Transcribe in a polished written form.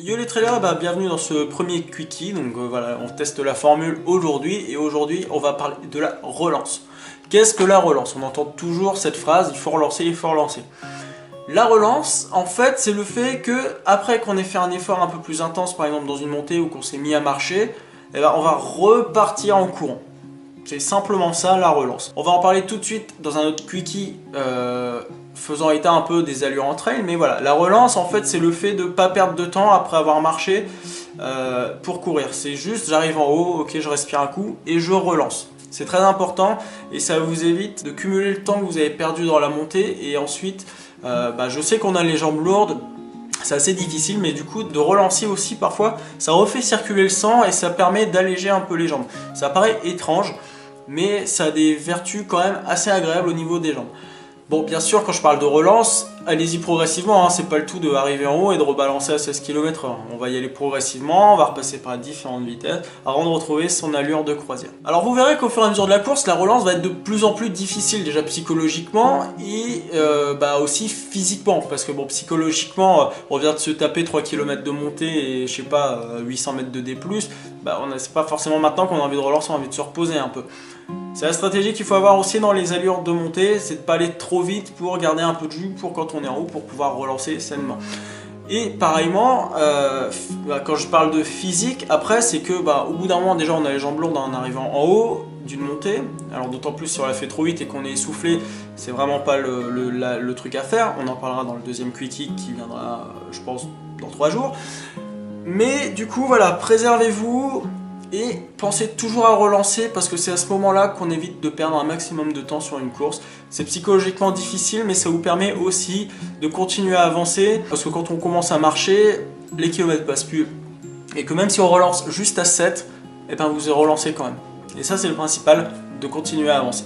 Yo les trailers, bienvenue dans ce premier quickie. Donc voilà, on teste la formule aujourd'hui et aujourd'hui on va parler de la relance. Qu'est-ce que la relance? On entend toujours cette phrase, il faut relancer, il faut relancer. La relance, en fait, c'est le fait que après qu'on ait fait un effort un peu plus intense, par exemple dans une montée ou qu'on s'est mis à marcher, on va repartir en courant. C'est simplement ça la relance. On va en parler tout de suite dans un autre quickie faisant état un peu des allures en trail, mais voilà, la relance en fait c'est le fait de ne pas perdre de temps après avoir marché pour courir. C'est juste j'arrive en haut, ok je respire un coup et je relance. C'est très important et ça vous évite de cumuler le temps que vous avez perdu dans la montée et ensuite je sais qu'on a les jambes lourdes. C'est assez difficile, mais du coup, de relancer aussi parfois, ça refait circuler le sang et ça permet d'alléger un peu les jambes. Ça paraît étrange, mais ça a des vertus quand même assez agréables au niveau des jambes. Bon, bien sûr, quand je parle de relance, allez-y progressivement, hein, c'est pas le tout d'arriver en haut et de rebalancer à 16 km/h. On va y aller progressivement, on va repasser par différentes vitesses avant de retrouver son allure de croisière. Alors vous verrez qu'au fur et à mesure de la course, la relance va être de plus en plus difficile, déjà psychologiquement et aussi physiquement. Parce que bon, psychologiquement, on vient de se taper 3 km de montée et je sais pas, 800 mètres de D+, c'est pas forcément maintenant qu'on a envie de relancer, on a envie de se reposer un peu. C'est la stratégie qu'il faut avoir aussi dans les allures de montée, c'est de ne pas aller trop vite pour garder un peu de jus pour quand on est en haut pour pouvoir relancer sainement. Et pareillement, quand je parle de physique, après c'est que au bout d'un moment déjà on a les jambes lourdes en arrivant en haut d'une montée, alors d'autant plus si on la fait trop vite et qu'on est essoufflé, c'est vraiment pas le truc à faire, on en parlera dans le deuxième quickie qui viendra je pense dans 3 jours. Mais du coup voilà, préservez-vous. Et pensez toujours à relancer parce que c'est à ce moment-là qu'on évite de perdre un maximum de temps sur une course. C'est psychologiquement difficile mais ça vous permet aussi de continuer à avancer parce que quand on commence à marcher, les kilomètres passent plus. Et que même si on relance juste à 7, vous relancez quand même. Et ça c'est le principal, de continuer à avancer.